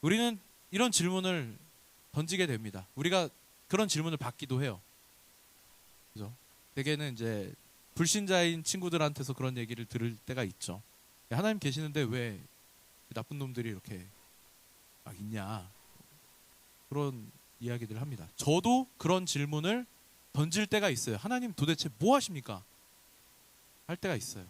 우리는 이런 질문을 던지게 됩니다. 우리가 그런 질문을 받기도 해요. 그죠? 대개는 이제 불신자인 친구들한테서 그런 얘기를 들을 때가 있죠. 하나님 계시는데 왜 나쁜 놈들이 이렇게 막 있냐. 그런 이야기들을 합니다. 저도 그런 질문을 던질 때가 있어요. 하나님 도대체 뭐 하십니까? 할 때가 있어요.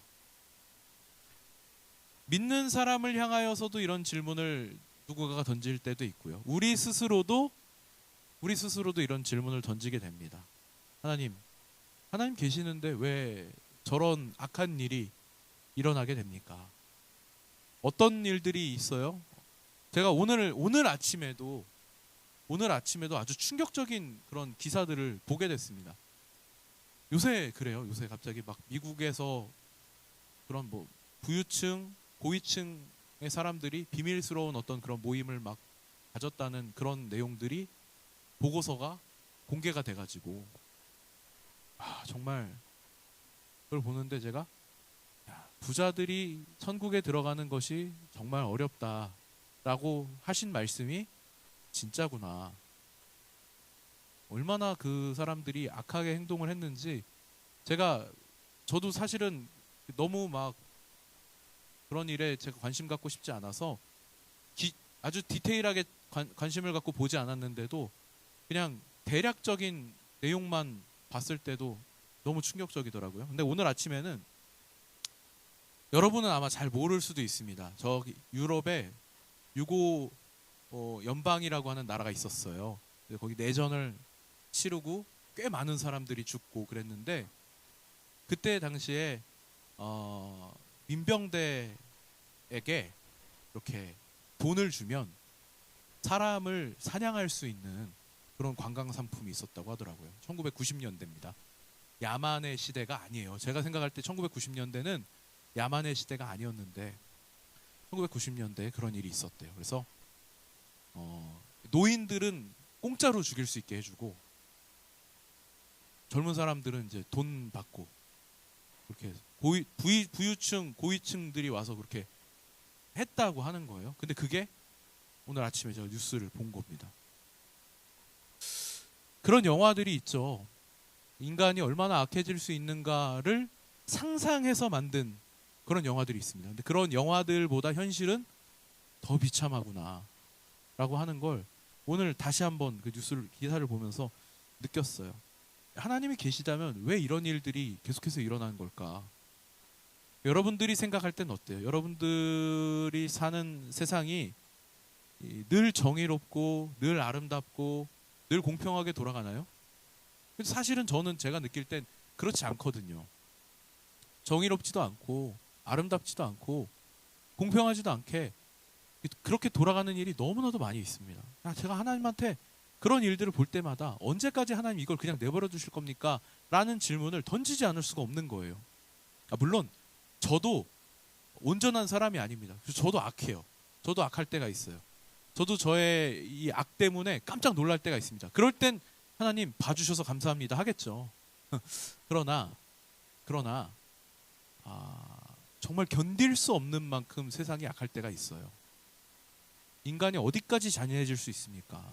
믿는 사람을 향하여서도 이런 질문을 누군가가 던질 때도 있고요. 우리 스스로도 이런 질문을 던지게 됩니다. 하나님 계시는데 왜 저런 악한 일이 일어나게 됩니까? 어떤 일들이 있어요? 제가 오늘 아침에도 아주 충격적인 그런 기사들을 보게 됐습니다. 요새 그래요. 요새 갑자기 막 미국에서 그런 뭐 부유층, 고위층의 사람들이 비밀스러운 어떤 그런 모임을 막 가졌다는 그런 내용들이 보고서가 공개가 돼가지고 정말 그걸 보는데 제가 부자들이 천국에 들어가는 것이 정말 어렵다라고 하신 말씀이 진짜구나. 얼마나 그 사람들이 악하게 행동을 했는지 저도 사실은 너무 막 그런 일에 제가 관심 갖고 싶지 않아서 아주 디테일하게 관심을 갖고 보지 않았는데도 그냥 대략적인 내용만 봤을 때도 너무 충격적이더라고요. 근데 오늘 아침에는 여러분은 아마 잘 모를 수도 있습니다. 저기 유럽에 유고 연방이라고 하는 나라가 있었어요. 거기 내전을 치르고 꽤 많은 사람들이 죽고 그랬는데 그때 당시에 민병대에게 이렇게 돈을 주면 사람을 사냥할 수 있는 그런 관광 상품이 있었다고 하더라고요. 1990년대입니다. 야만의 시대가 아니에요. 제가 생각할 때 1990년대는 야만의 시대가 아니었는데 1990년대에 그런 일이 있었대요. 그래서 노인들은 공짜로 죽일 수 있게 해주고 젊은 사람들은 이제 돈 받고 그렇게 부유층, 고위층들이 와서 그렇게 했다고 하는 거예요. 근데 그게 오늘 아침에 제가 뉴스를 본 겁니다. 그런 영화들이 있죠. 인간이 얼마나 악해질 수 있는가를 상상해서 만든 그런 영화들이 있습니다. 근데 그런 영화들보다 현실은 더 비참하구나 라고 하는 걸 오늘 다시 한번 그 기사를 보면서 느꼈어요. 하나님이 계시다면 왜 이런 일들이 계속해서 일어나는 걸까? 여러분들이 생각할 땐 어때요? 여러분들이 사는 세상이 늘 정의롭고 늘 아름답고 늘 공평하게 돌아가나요? 사실은 제가 느낄 땐 그렇지 않거든요. 정의롭지도 않고 아름답지도 않고 공평하지도 않게 그렇게 돌아가는 일이 너무나도 많이 있습니다. 제가 하나님한테 그런 일들을 볼 때마다 언제까지 하나님 이걸 그냥 내버려 두실 겁니까? 라는 질문을 던지지 않을 수가 없는 거예요. 물론 저도 온전한 사람이 아닙니다. 저도 악해요. 저도 악할 때가 있어요. 저도 저의 이 악 때문에 깜짝 놀랄 때가 있습니다. 그럴 땐 하나님 봐주셔서 감사합니다 하겠죠. 그러나 정말 견딜 수 없는 만큼 세상이 악할 때가 있어요. 인간이 어디까지 잔인해질 수 있습니까?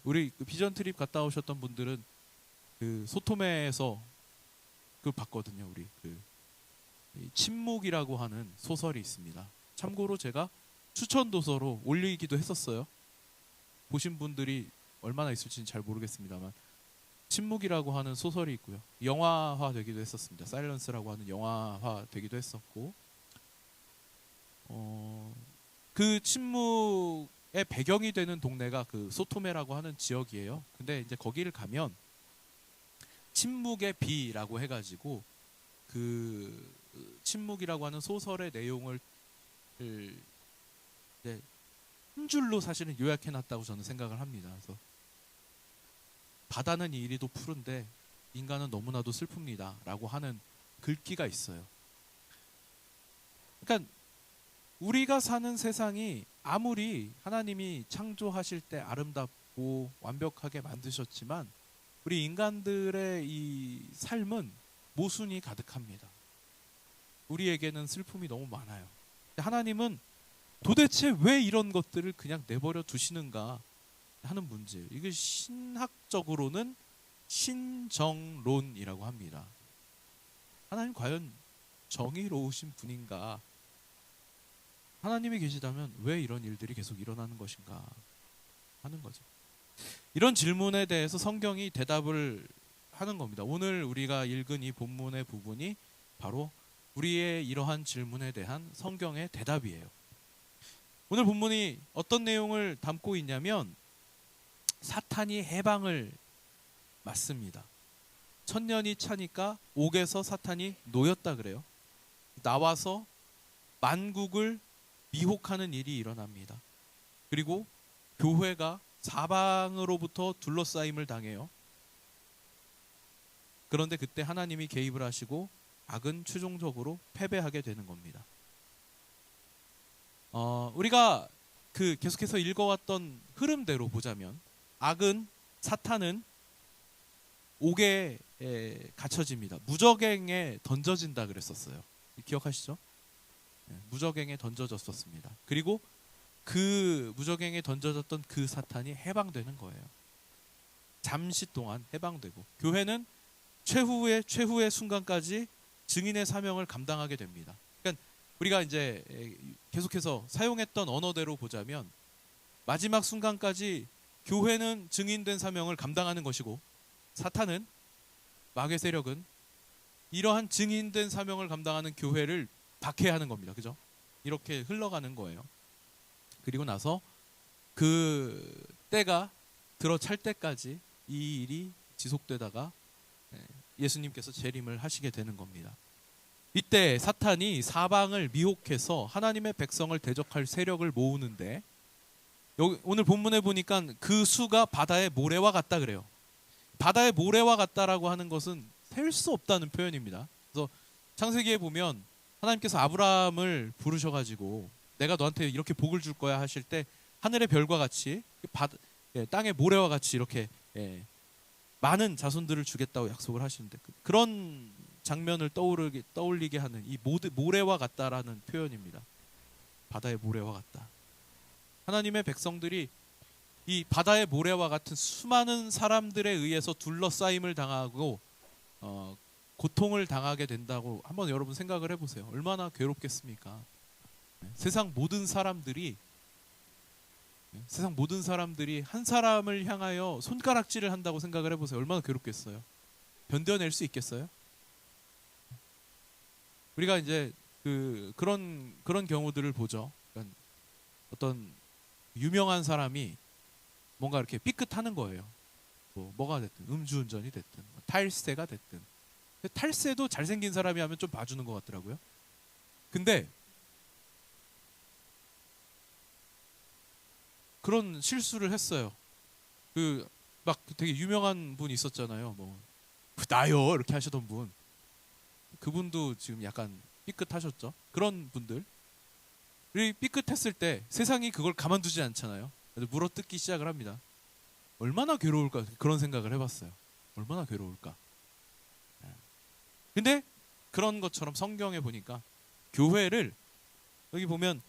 우리 비전 트립 갔다 오셨던 분들은 그 소토메에서 그걸 봤거든요. 우리 침묵이라고 하는 소설이 있습니다. 참고로 제가 추천 도서로 올리기도 했었어요. 보신 분들이 얼마나 있을지는 잘 모르겠습니다만 침묵이라고 하는 소설이 있고요. 영화화 되기도 했었습니다. 사일런스라고 하는 영화화 되기도 했었고 그 침묵의 배경이 되는 동네가 그 소토메라고 하는 지역이에요. 근데 이제 거기를 가면 침묵의 비라고 해가지고 그 침묵이라고 하는 소설의 내용을 이제 한 줄로 사실은 요약해놨다고 저는 생각을 합니다. 그래서 바다는 이리도 푸른데 인간은 너무나도 슬픕니다 라고 하는 글귀가 있어요. 그러니까 우리가 사는 세상이 아무리 하나님이 창조하실 때 아름답고 완벽하게 만드셨지만 우리 인간들의 이 삶은 모순이 가득합니다. 우리에게는 슬픔이 너무 많아요. 하나님은 도대체 왜 이런 것들을 그냥 내버려 두시는가 하는 문제예요. 이게 신학적으로는 신정론이라고 합니다. 하나님 과연 정의로우신 분인가? 하나님이 계시다면 왜 이런 일들이 계속 일어나는 것인가 하는 거죠. 이런 질문에 대해서 성경이 대답을 하는 겁니다. 오늘 우리가 읽은 이 본문의 부분이 바로 우리의 이러한 질문에 대한 성경의 대답이에요. 오늘 본문이 어떤 내용을 담고 있냐면 사탄이 해방을 맞습니다. 천년이 차니까 옥에서 사탄이 놓였다 그래요. 나와서 만국을 미혹하는 일이 일어납니다. 그리고 교회가 사방으로부터 둘러싸임을 당해요. 그런데 그때 하나님이 개입을 하시고 악은 최종적으로 패배하게 되는 겁니다. 우리가 계속해서 읽어왔던 흐름대로 보자면 악은, 사탄은 옥에 갇혀집니다. 무저갱에 던져진다 그랬었어요. 기억하시죠? 무저갱에 던져졌었습니다. 그리고 그 무저갱에 던져졌던 그 사탄이 해방되는 거예요. 잠시 동안 해방되고 교회는 최후의 순간까지 증인의 사명을 감당하게 됩니다. 그러니까 우리가 이제 계속해서 사용했던 언어대로 보자면 마지막 순간까지 교회는 증인된 사명을 감당하는 것이고 사탄은, 마귀의 세력은 이러한 증인된 사명을 감당하는 교회를 박해하는 겁니다. 그죠? 이렇게 흘러가는 거예요. 그리고 나서 그 때가 들어찰 때까지 이 일이 지속되다가 예수님께서 재림을 하시게 되는 겁니다. 이때 사탄이 사방을 미혹해서 하나님의 백성을 대적할 세력을 모으는데 여기 오늘 본문에 보니까 그 수가 바다의 모래와 같다 그래요. 바다의 모래와 같다라고 하는 것은 셀 수 없다는 표현입니다. 그래서 창세기에 보면 하나님께서 아브라함을 부르셔가지고 내가 너한테 이렇게 복을 줄 거야 하실 때 하늘의 별과 같이 땅의 모래와 같이 이렇게 많은 자손들을 주겠다고 약속을 하시는데 그런 장면을 떠올리게 하는 이 모래와 같다라는 표현입니다. 바다의 모래와 같다. 하나님의 백성들이 이 바다의 모래와 같은 수많은 사람들에 의해서 둘러싸임을 당하고 고통을 당하게 된다고 한번 여러분 생각을 해보세요. 얼마나 괴롭겠습니까? 세상 모든 사람들이 한 사람을 향하여 손가락질을 한다고 생각을 해보세요. 얼마나 괴롭겠어요? 견뎌낼 수 있겠어요? 우리가 이제 그런 경우들을 보죠. 그러니까 어떤 유명한 사람이 뭔가 이렇게 삐끗하는 거예요. 뭐가 됐든 음주운전이 됐든 탈세가 됐든. 탈세도 잘생긴 사람이 하면 좀 봐주는 것 같더라고요. 근데 그런 실수를 했어요. 막 되게 유명한 분 있었잖아요. 나요 이렇게 하시던 분. 그분도 지금 약간 삐끗하셨죠. 그런 분들이 삐끗했을 때 세상이 그걸 가만두지 않잖아요. 물어뜯기 시작을 합니다. 얼마나 괴로울까 그런 생각을 해봤어요. 얼마나 괴로울까. 근데 그런 것처럼 성경에 보니까 교회를 여기 보면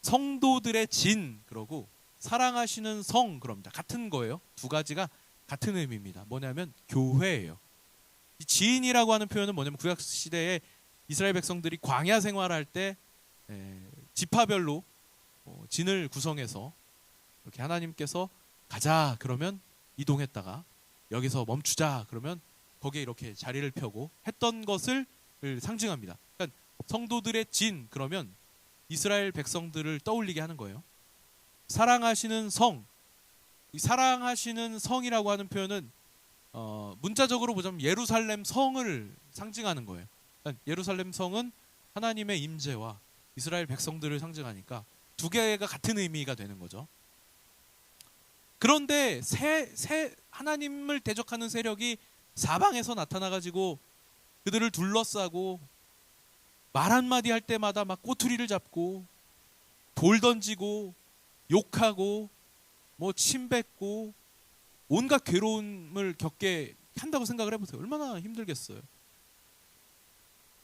성도들의 진 그러고 사랑하시는 성 그럽니다. 같은 거예요. 두 가지가 같은 의미입니다. 뭐냐면 교회예요. 이 지인이라고 하는 표현은 뭐냐면 구약 시대에 이스라엘 백성들이 광야 생활할 때 지파별로 진을 구성해서 이렇게 하나님께서 가자 그러면 이동했다가 여기서 멈추자 그러면 거기에 이렇게 자리를 펴고 했던 것을 상징합니다. 그러니까 성도들의 진 그러면 이스라엘 백성들을 떠올리게 하는 거예요. 사랑하시는 성, 이 사랑하시는 성이라고 하는 표현은 문자적으로 보자면 예루살렘 성을 상징하는 거예요. 그러니까 예루살렘 성은 하나님의 임재와 이스라엘 백성들을 상징하니까 두 개가 같은 의미가 되는 거죠. 그런데 하나님을 대적하는 세력이 사방에서 나타나가지고 그들을 둘러싸고 말 한마디 할 때마다 막 꼬투리를 잡고 돌 던지고 욕하고 침 뱉고 온갖 괴로움을 겪게 한다고 생각을 해보세요. 얼마나 힘들겠어요.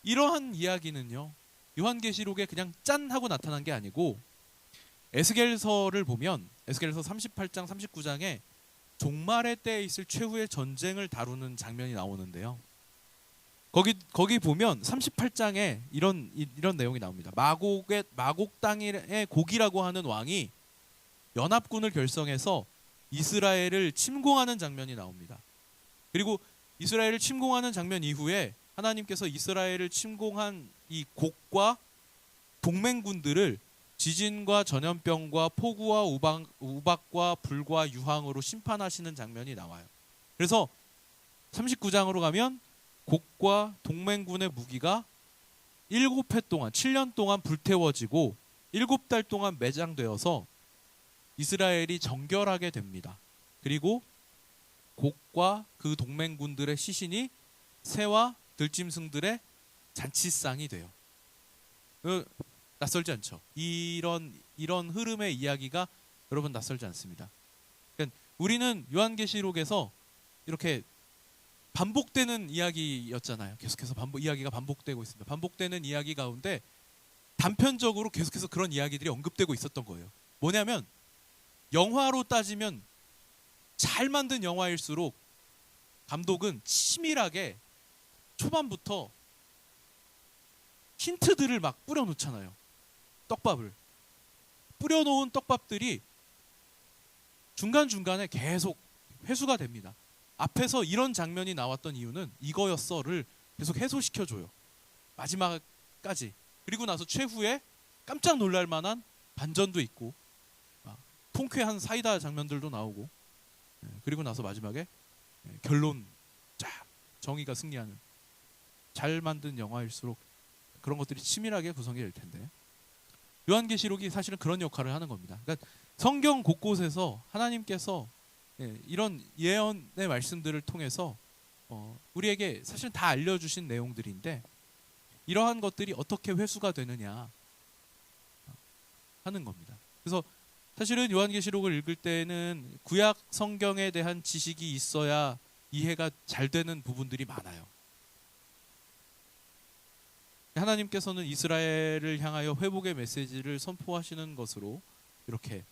이러한 이야기는요 요한계시록에 그냥 짠 하고 나타난 게 아니고 에스겔서를 보면 에스겔서 38장 39장에 종말의 때에 있을 최후의 전쟁을 다루는 장면이 나오는데요. 거기 보면 38장에 이런 내용이 나옵니다. 마곡 땅의 곡이라고 하는 왕이 연합군을 결성해서 이스라엘을 침공하는 장면이 나옵니다. 그리고 이스라엘을 침공하는 장면 이후에 하나님께서 이스라엘을 침공한 이 곡과 동맹군들을 지진과 전염병과 폭우와 우박과 불과 유황으로 심판하시는 장면이 나와요. 그래서 39장으로 가면 곡과 동맹군의 무기가 7해 동안 7년 동안 불태워지고 7달 동안 매장되어서 이스라엘이 정결하게 됩니다. 그리고 곡과 그 동맹군들의 시신이 새와 들짐승들의 잔치상이 돼요. 낯설지 않죠? 이런 흐름의 이야기가 여러분 낯설지 않습니다. 그러니까 우리는 요한계시록에서 이렇게 반복되는 이야기였잖아요. 계속해서 이야기가 반복되고 있습니다. 반복되는 이야기 가운데 단편적으로 계속해서 그런 이야기들이 언급되고 있었던 거예요. 뭐냐면 영화로 따지면 잘 만든 영화일수록 감독은 치밀하게 초반부터 힌트들을 막 뿌려놓잖아요. 떡밥을 뿌려놓은 떡밥들이 중간중간에 계속 회수가 됩니다. 앞에서 이런 장면이 나왔던 이유는 이거였어를 계속 해소시켜줘요. 마지막까지. 그리고 나서 최후에 깜짝 놀랄 만한 반전도 있고 통쾌한 사이다 장면들도 나오고 그리고 나서 마지막에 결론 쫙 정의가 승리하는 잘 만든 영화일수록 그런 것들이 치밀하게 구성이 될 텐데 요한계시록이 사실은 그런 역할을 하는 겁니다. 그러니까 성경 곳곳에서 하나님께서 이런 예언의 말씀들을 통해서 우리에게 사실은 다 알려주신 내용들인데 이러한 것들이 어떻게 회수가 되느냐 하는 겁니다. 그래서 사실은 요한계시록을 읽을 때는 구약 성경에 대한 지식이 있어야 이해가 잘 되는 부분들이 많아요. 하나님께서는 이스라엘을 향하여 회복의 메시지를 선포하시는 것으로 이렇게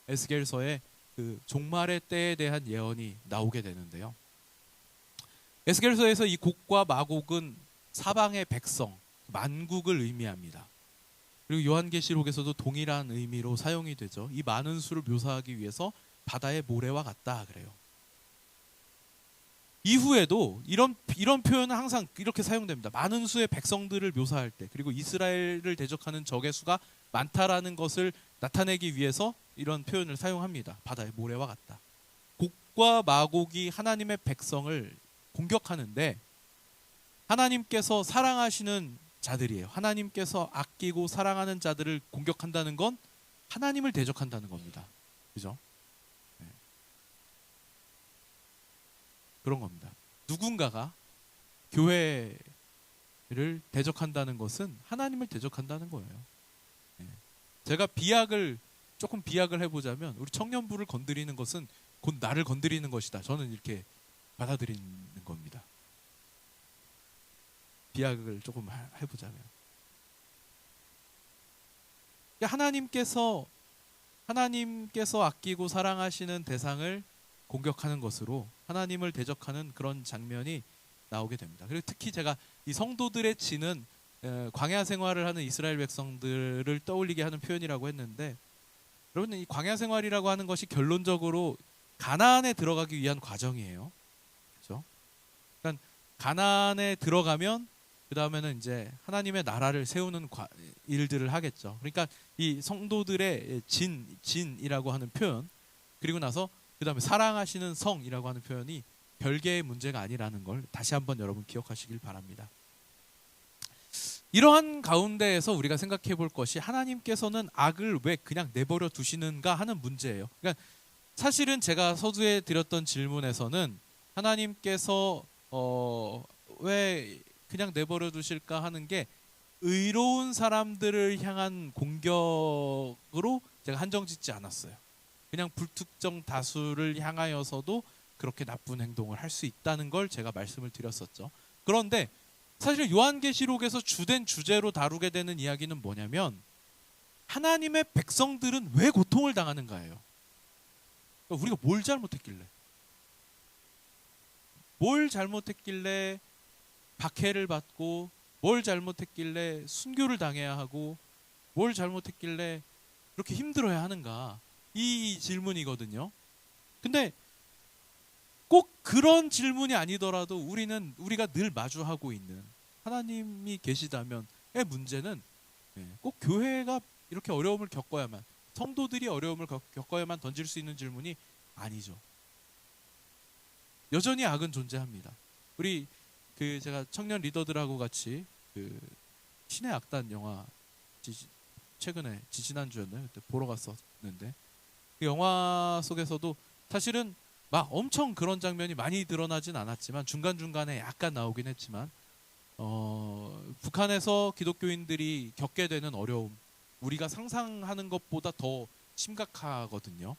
에스겔서에 그 종말의 때에 대한 예언이 나오게 되는데요. 에스겔서에서 이 곡과 마곡은 사방의 백성, 만국을 의미합니다. 그리고 요한계시록에서도 동일한 의미로 사용이 되죠. 이 많은 수를 묘사하기 위해서 바다의 모래와 같다 그래요. 이후에도 이런 표현은 항상 이렇게 사용됩니다. 많은 수의 백성들을 묘사할 때, 그리고 이스라엘을 대적하는 적의 수가 많다라는 것을 나타내기 위해서 이런 표현을 사용합니다. 바다의 모래와 같다. 곡과 마곡이 하나님의 백성을 공격하는데 하나님께서 사랑하시는 자들이에요. 하나님께서 아끼고 사랑하는 자들을 공격한다는 건 하나님을 대적한다는 겁니다. 그죠? 네. 그런 겁니다. 누군가가 교회를 대적한다는 것은 하나님을 대적한다는 거예요. 네. 제가 조금 비약을 해보자면 우리 청년부를 건드리는 것은 곧 나를 건드리는 것이다. 저는 이렇게 받아들이는 겁니다. 비약을 조금 해보자면 하나님께서 아끼고 사랑하시는 대상을 공격하는 것으로 하나님을 대적하는 그런 장면이 나오게 됩니다. 그리고 특히 제가 이 성도들의 지는 광야 생활을 하는 이스라엘 백성들을 떠올리게 하는 표현이라고 했는데, 여러분 이 광야 생활이라고 하는 것이 결론적으로 가나안에 들어가기 위한 과정이에요. 그렇죠? 그러니까 가나안에 들어가면 그 다음에는 이제 하나님의 나라를 세우는 일들을 하겠죠. 그러니까 이 성도들의 진이라고 하는 표현, 그리고 나서 그 다음에 사랑하시는 성이라고 하는 표현이 별개의 문제가 아니라는 걸 다시 한번 여러분 기억하시길 바랍니다. 이러한 가운데에서 우리가 생각해 볼 것이 하나님께서는 악을 왜 그냥 내버려 두시는가 하는 문제예요. 그러니까 사실은 제가 서두에 드렸던 질문에서는 하나님께서 왜 그냥 내버려 두실까 하는 게 의로운 사람들을 향한 공격으로 제가 한정짓지 않았어요. 그냥 불특정 다수를 향하여서도 그렇게 나쁜 행동을 할 수 있다는 걸 제가 말씀을 드렸었죠. 그런데 사실 요한계시록에서 주된 주제로 다루게 되는 이야기는 뭐냐면 하나님의 백성들은 왜 고통을 당하는가예요. 그러니까 우리가 뭘 잘못했길래 박해를 받고, 뭘 잘못했길래 순교를 당해야 하고, 뭘 잘못했길래 그렇게 힘들어야 하는가, 이 질문이거든요. 근데 꼭 그런 질문이 아니더라도 우리가 늘 마주하고 있는 하나님이 계시다면의 문제는 꼭 교회가 이렇게 어려움을 겪어야만, 성도들이 어려움을 겪어야만 던질 수 있는 질문이 아니죠. 여전히 악은 존재합니다. 우리 제가 청년 리더들하고 같이 신의 악단 영화 최근에 지난주였나요? 그때 보러 갔었는데, 그 영화 속에서도 사실은 막 엄청 그런 장면이 많이 드러나진 않았지만 중간중간에 약간 나오긴 했지만, 북한에서 기독교인들이 겪게 되는 어려움, 우리가 상상하는 것보다 더 심각하거든요.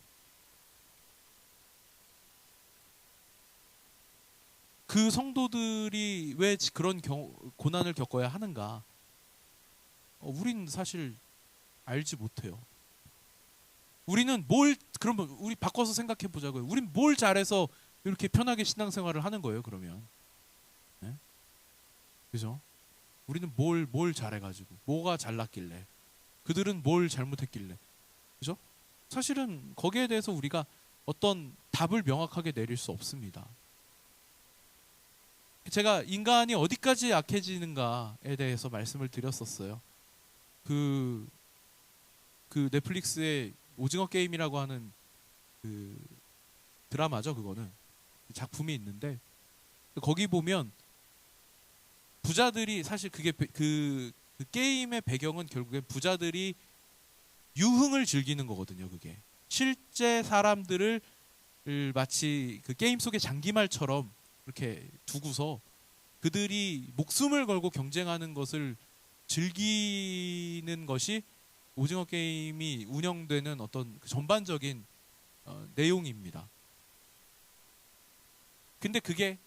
그 성도들이 왜 그런 고난을 겪어야 하는가? 우린 사실 알지 못해요. 우리는 그러면 우리 바꿔서 생각해 보자고요. 우린 뭘 잘해서 이렇게 편하게 신앙생활을 하는 거예요, 그러면? 네? 그죠? 우리는 뭘 잘해가지고, 뭐가 잘났길래, 그들은 뭘 잘못했길래, 그죠? 사실은 거기에 대해서 우리가 어떤 답을 명확하게 내릴 수 없습니다. 제가 인간이 어디까지 약해지는가에 대해서 말씀을 드렸었어요. 그 넷플릭스의 오징어 게임이라고 하는 그 드라마죠, 그거는. 작품이 있는데, 거기 보면 부자들이, 사실 그게 그 게임의 배경은 결국엔 부자들이 유흥을 즐기는 거거든요. 그게 실제 사람들을 마치 그 게임 속의 장기말처럼 이렇게 두고서 그들이 목숨을 걸고 경쟁하는 것을 즐기는 것이 오징어 게임이 운영되는 어떤 전반적인 내용입니다. 근데 그게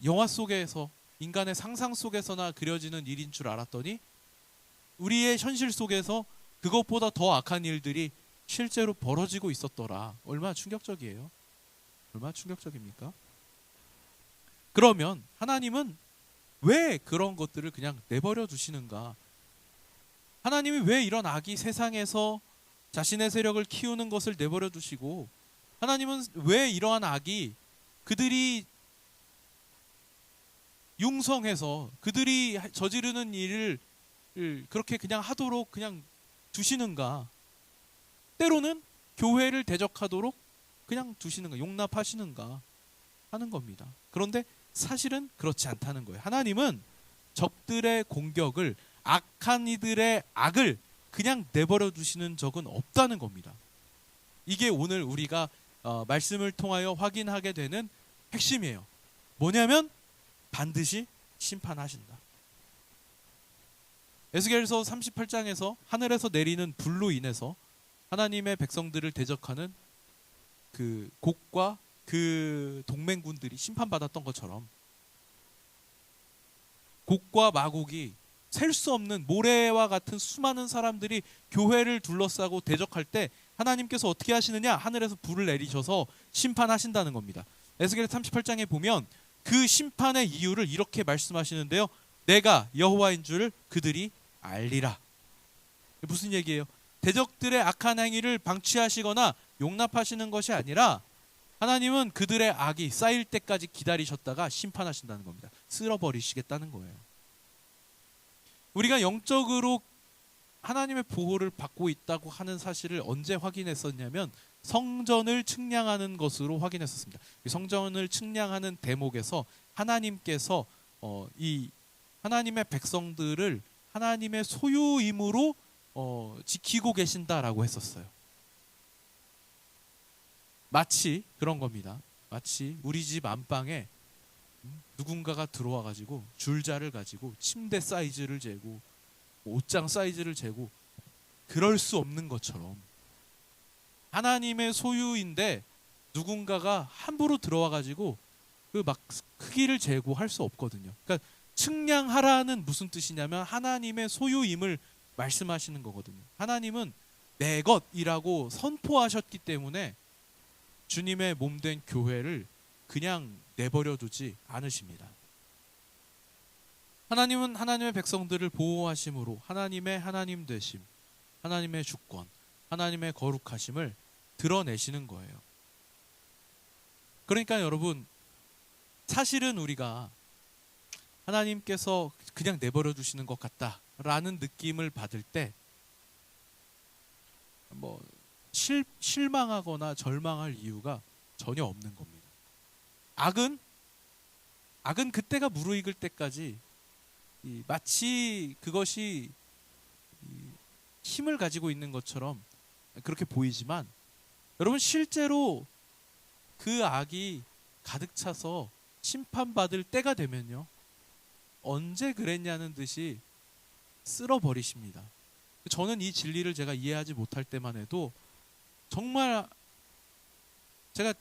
영화 속에서, 인간의 상상 속에서나 그려지는 일인 줄 알았더니 우리의 현실 속에서 그것보다 더 악한 일들이 실제로 벌어지고 있었더라. 얼마나 충격적이에요? 얼마나 충격적입니까? 그러면 하나님은 왜 그런 것들을 그냥 내버려 두시는가? 하나님이 왜 이런 악이 세상에서 자신의 세력을 키우는 것을 내버려 두시고, 하나님은 왜 이러한 악이 그들이 융성해서 그들이 저지르는 일을 그렇게 그냥 하도록 그냥 두시는가? 때로는 교회를 대적하도록 그냥 두시는가, 용납하시는가 하는 겁니다. 그런데 사실은 그렇지 않다는 거예요. 하나님은 적들의 공격을, 악한 이들의 악을 그냥 내버려 두시는 적은 없다는 겁니다. 이게 오늘 우리가 말씀을 통하여 확인하게 되는 핵심이에요. 뭐냐면 반드시 심판하신다. 에스겔서 38장에서 하늘에서 내리는 불로 인해서 하나님의 백성들을 대적하는 그 곡과 그 동맹군들이 심판받았던 것처럼, 곡과 마곡이 셀 수 없는 모래와 같은 수많은 사람들이 교회를 둘러싸고 대적할 때 하나님께서 어떻게 하시느냐? 하늘에서 불을 내리셔서 심판하신다는 겁니다. 에스겔 38장에 보면 그 심판의 이유를 이렇게 말씀하시는데요. 내가 여호와인 줄 그들이 알리라. 무슨 얘기예요? 대적들의 악한 행위를 방치하시거나 용납하시는 것이 아니라 하나님은 그들의 악이 쌓일 때까지 기다리셨다가 심판하신다는 겁니다. 쓸어버리시겠다는 거예요. 우리가 영적으로 하나님의 보호를 받고 있다고 하는 사실을 언제 확인했었냐면 성전을 측량하는 것으로 확인했었습니다. 성전을 측량하는 대목에서 하나님께서 이 하나님의 백성들을 하나님의 소유임으로 지키고 계신다라고 했었어요. 마치 그런 겁니다. 마치 우리 집 안방에 누군가가 들어와가지고 줄자를 가지고 침대 사이즈를 재고 옷장 사이즈를 재고 그럴 수 없는 것처럼, 하나님의 소유인데 누군가가 함부로 들어와가지고 그 막 크기를 재고 할 수 없거든요. 그러니까 측량하라는 무슨 뜻이냐면 하나님의 소유임을 말씀하시는 거거든요. 하나님은 내 것이라고 선포하셨기 때문에 주님의 몸된 교회를 그냥 내버려 두지 않으십니다. 하나님은 하나님의 백성들을 보호하심으로 하나님의 하나님 되심, 하나님의 주권, 하나님의 거룩하심을 드러내시는 거예요. 그러니까 여러분, 사실은 우리가 하나님께서 그냥 내버려 두시는 것 같다라는 느낌을 받을 때 실망하거나 절망할 이유가 전혀 없는 겁니다. 악은 그때가 무르익을 때까지 마치 그것이 힘을 가지고 있는 것처럼 그렇게 보이지만, 여러분 실제로 그 악이 가득 차서 심판받을 때가 되면요, 언제 그랬냐는 듯이 쓸어버리십니다. 저는 이 진리를 제가 이해하지 못할 때만 해도 정말, 제가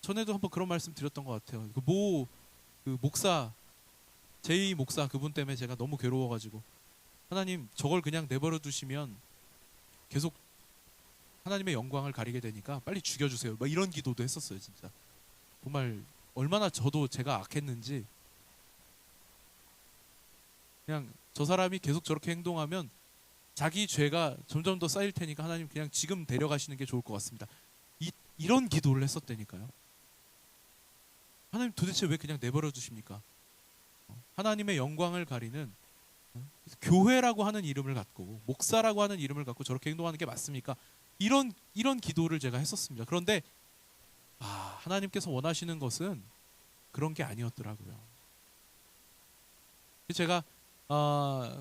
전에도 한번 그런 말씀 드렸던 것 같아요. 그 목사, 제이 목사 그분 때문에 제가 너무 괴로워가지고, 하나님 저걸 그냥 내버려 두시면 계속 하나님의 영광을 가리게 되니까 빨리 죽여주세요, 막 이런 기도도 했었어요. 진짜 정말 얼마나 저도 제가 악했는지, 그냥 저 사람이 계속 저렇게 행동하면 자기 죄가 점점 더 쌓일 테니까 하나님 그냥 지금 데려가시는 게 좋을 것 같습니다. 이런 기도를 했었다니까요. 하나님 도대체 왜 그냥 내버려 두십니까? 하나님의 영광을 가리는 교회라고 하는 이름을 갖고, 목사라고 하는 이름을 갖고 저렇게 행동하는 게 맞습니까? 이런 기도를 제가 했었습니다. 그런데 하나님께서 원하시는 것은 그런 게 아니었더라고요. 제가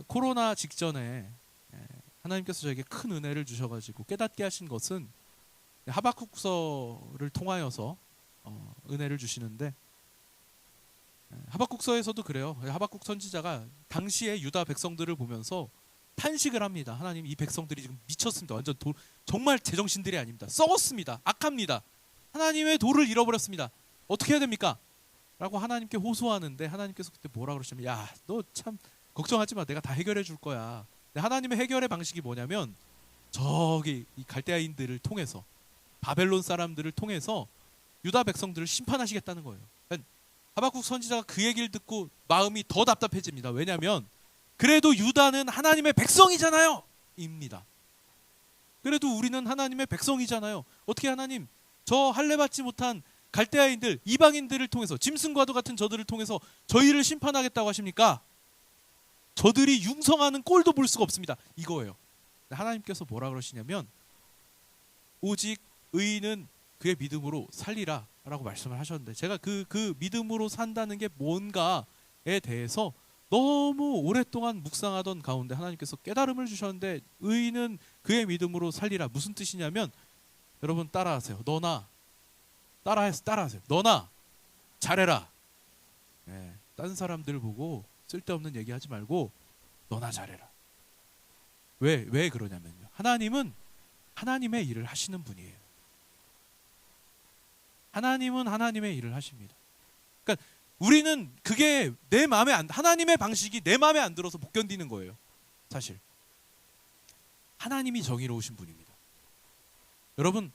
코로나 직전에 하나님께서 저에게 큰 은혜를 주셔가지고 깨닫게 하신 것은, 하박국서를 통하여서 은혜를 주시는데, 하박국서에서도 그래요. 하박국 선지자가 당시에 유다 백성들을 보면서 탄식을 합니다. 하나님, 이 백성들이 지금 미쳤습니다. 완전 정말 제정신들이 아닙니다. 썩었습니다. 악합니다. 하나님의 도를 잃어버렸습니다. 어떻게 해야 됩니까? 라고 하나님께 호소하는데, 하나님께서 그때 뭐라 그러시냐면, 야, 너 참 걱정하지 마. 내가 다 해결해 줄 거야. 하나님의 해결의 방식이 뭐냐면, 저기 이 갈대아인들을 통해서, 바벨론 사람들을 통해서 유다 백성들을 심판하시겠다는 거예요. 하박국 선지자가 그 얘기를 듣고 마음이 더 답답해집니다. 왜냐하면 그래도 유다는 하나님의 백성이잖아요, 입니다. 그래도 우리는 하나님의 백성이잖아요. 어떻게 하나님 저 할례 받지 못한 갈대아인들, 이방인들을 통해서, 짐승과도 같은 저들을 통해서 저희를 심판하겠다고 하십니까? 저들이 융성하는 꼴도 볼 수가 없습니다. 이거예요. 하나님께서 뭐라 그러시냐면, 오직 의인은 그의 믿음으로 살리라 라고 말씀을 하셨는데, 제가 그 믿음으로 산다는 게 뭔가에 대해서 너무 오랫동안 묵상하던 가운데 하나님께서 깨달음을 주셨는데, 의인은 그의 믿음으로 살리라. 무슨 뜻이냐면, 여러분 따라하세요. 따라하세요. 너나 잘해라. 딴 사람들 보고 쓸데없는 얘기하지 말고 너나 잘해라. 왜 그러냐면요, 하나님은 하나님의 일을 하시는 분이에요. 하나님은 하나님의 일을 하십니다. 그러니까 우리는 그게 내 마음에 하나님의 방식이 내 마음에 안 들어서 못 견디는 거예요. 사실 하나님이 정의로우신 분입니다. 여러분,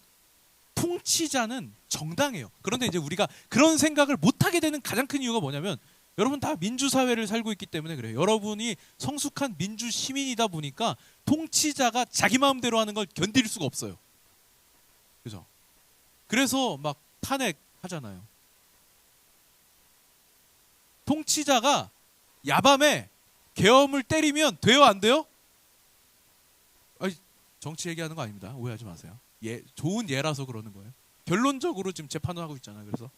통치자는 정당해요. 그런데 이제 우리가 그런 생각을 못하게 되는 가장 큰 이유가 뭐냐면, 여러분 다 민주사회를 살고 있기 때문에 그래요. 여러분이 성숙한 민주 시민이다 보니까 통치자가 자기 마음대로 하는 걸 견딜 수가 없어요. 그죠? 그래서 막 탄핵하잖아요. 통치자가 야밤에 계엄을 때리면 돼요, 안 돼요? 정치 얘기하는 거 아닙니다. 오해하지 마세요. 좋은 예라서 그러는 거예요. 결론적으로 지금 재판을 하고 있잖아요. 그래서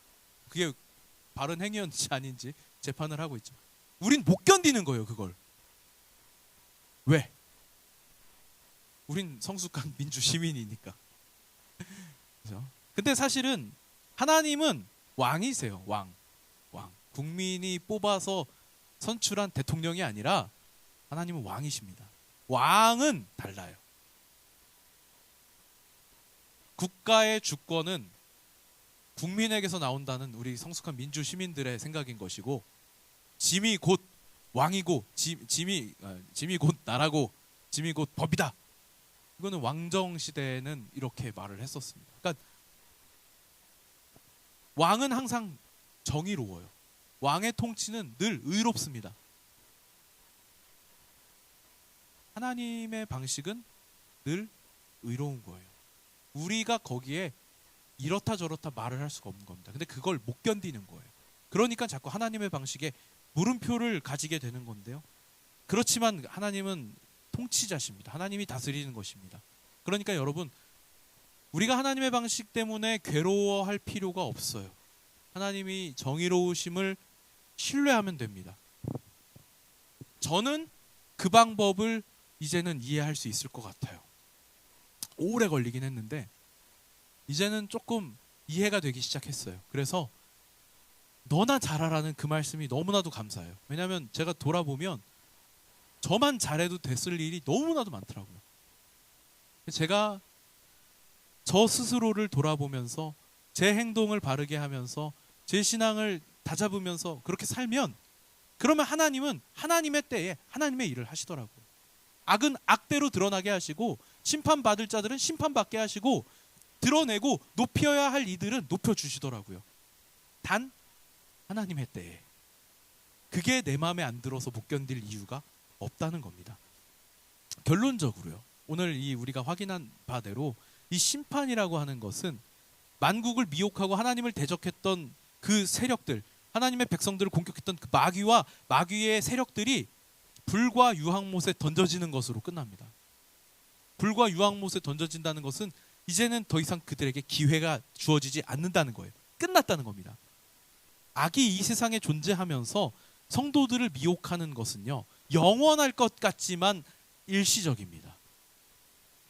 그게 바른 행위였는지 아닌지 재판을 하고 있죠. 우린 못 견디는 거예요, 그걸. 왜? 우린 성숙한 민주 시민이니까. 그렇죠? 근데 사실은 하나님은 왕이세요. 왕. 국민이 뽑아서 선출한 대통령이 아니라 하나님은 왕이십니다. 왕은 달라요. 국가의 주권은 국민에게서 나온다는 우리 성숙한 민주 시민들의 생각인 것이고, 짐이 곧 왕이고 짐이 곧 나라고 짐이 곧 법이다. 이거는 왕정 시대에는 이렇게 말을 했었습니다. 그러니까 왕은 항상 정의로워요. 왕의 통치는 늘 의롭습니다. 하나님의 방식은 늘 의로운 거예요. 우리가 거기에 이렇다 저렇다 말을 할 수가 없는 겁니다. 근데 그걸 못 견디는 거예요. 그러니까 자꾸 하나님의 방식에 물음표를 가지게 되는 건데요. 그렇지만 하나님은 통치자십니다. 하나님이 다스리는 것입니다. 그러니까 여러분, 우리가 하나님의 방식 때문에 괴로워할 필요가 없어요. 하나님이 정의로우심을 신뢰하면 됩니다. 저는 그 방법을 이제는 이해할 수 있을 것 같아요. 오래 걸리긴 했는데 이제는 조금 이해가 되기 시작했어요. 그래서 너나 잘하라는 그 말씀이 너무나도 감사해요. 왜냐하면 제가 돌아보면 저만 잘해도 됐을 일이 너무나도 많더라고요. 제가 저 스스로를 돌아보면서 제 행동을 바르게 하면서 제 신앙을 다잡으면서 그렇게 살면, 그러면 하나님은 하나님의 때에 하나님의 일을 하시더라고요. 악은 악대로 드러나게 하시고 심판받을 자들은 심판받게 하시고 드러내고 높여야 할 이들은 높여주시더라고요. 단 하나님의 때에. 그게 내 마음에 안 들어서 못 견딜 이유가 없다는 겁니다. 결론적으로요, 오늘 이 우리가 확인한 바대로 이 심판이라고 하는 것은 만국을 미혹하고 하나님을 대적했던 그 세력들, 하나님의 백성들을 공격했던 그 마귀와 마귀의 세력들이 불과 유황못에 던져지는 것으로 끝납니다. 불과 유황못에 던져진다는 것은 이제는 더 이상 그들에게 기회가 주어지지 않는다는 거예요. 끝났다는 겁니다. 악이 이 세상에 존재하면서 성도들을 미혹하는 것은요, 영원할 것 같지만 일시적입니다.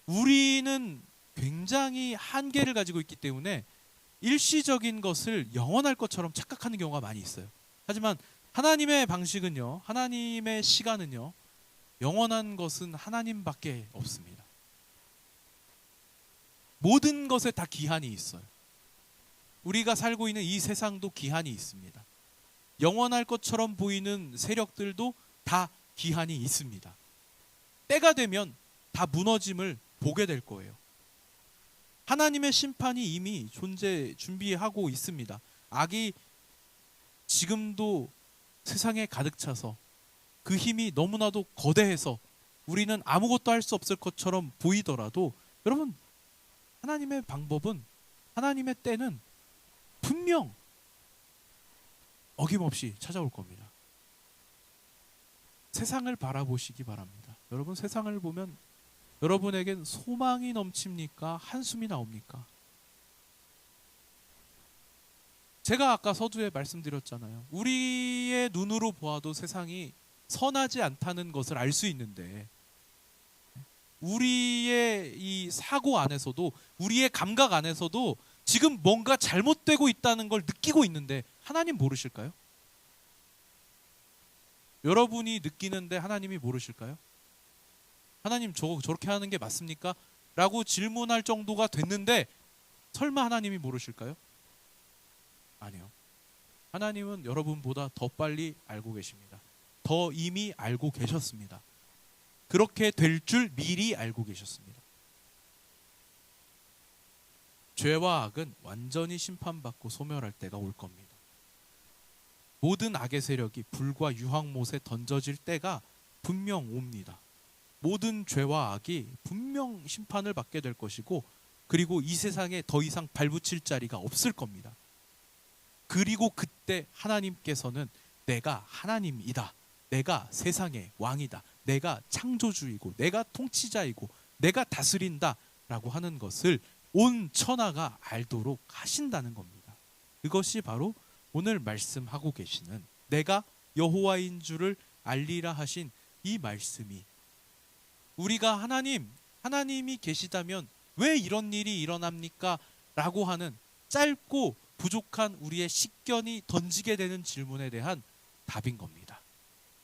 우리는 굉장히 한계를 가지고 있기 때문에 일시적인 것을 영원할 것처럼 착각하는 경우가 많이 있어요. 하지만 하나님의 방식은요, 하나님의 시간은요, 영원한 것은 하나님밖에 없습니다. 모든 것에 다 기한이 있어요. 우리가 살고 있는 이 세상도 기한이 있습니다. 영원할 것처럼 보이는 세력들도 다 기한이 있습니다. 때가 되면 다 무너짐을 보게 될 거예요. 하나님의 심판이 이미 준비하고 있습니다. 악이 지금도 세상에 가득 차서 그 힘이 너무나도 거대해서 우리는 아무것도 할 수 없을 것처럼 보이더라도, 여러분, 하나님의 방법은, 하나님의 때는 분명 어김없이 찾아올 겁니다. 세상을 바라보시기 바랍니다. 여러분, 세상을 보면 여러분에겐 소망이 넘칩니까? 한숨이 나옵니까? 제가 아까 서두에 말씀드렸잖아요. 우리의 눈으로 보아도 세상이 선하지 않다는 것을 알 수 있는데, 우리의 이 사고 안에서도, 우리의 감각 안에서도 지금 뭔가 잘못되고 있다는 걸 느끼고 있는데 하나님 모르실까요? 여러분이 느끼는데 하나님이 모르실까요? 하나님, 저렇게 하는 게 맞습니까? 라고 질문할 정도가 됐는데 설마 하나님이 모르실까요? 아니요. 하나님은 여러분보다 더 빨리 알고 계십니다. 더 이미 알고 계셨습니다. 그렇게 될 줄 미리 알고 계셨습니다. 죄와 악은 완전히 심판받고 소멸할 때가 올 겁니다. 모든 악의 세력이 불과 유황못에 던져질 때가 분명 옵니다. 모든 죄와 악이 분명 심판을 받게 될 것이고, 그리고 이 세상에 더 이상 발붙일 자리가 없을 겁니다. 그리고 그때 하나님께서는 내가 하나님이다, 내가 세상의 왕이다, 내가 창조주이고 내가 통치자이고 내가 다스린다 라고 하는 것을 온 천하가 알도록 하신다는 겁니다. 그것이 바로 오늘 말씀하고 계시는 내가 여호와인 줄을 알리라 하신 이 말씀이, 우리가 하나님이 계시다면 왜 이런 일이 일어납니까? 라고 하는 짧고 부족한 우리의 식견이 던지게 되는 질문에 대한 답인 겁니다.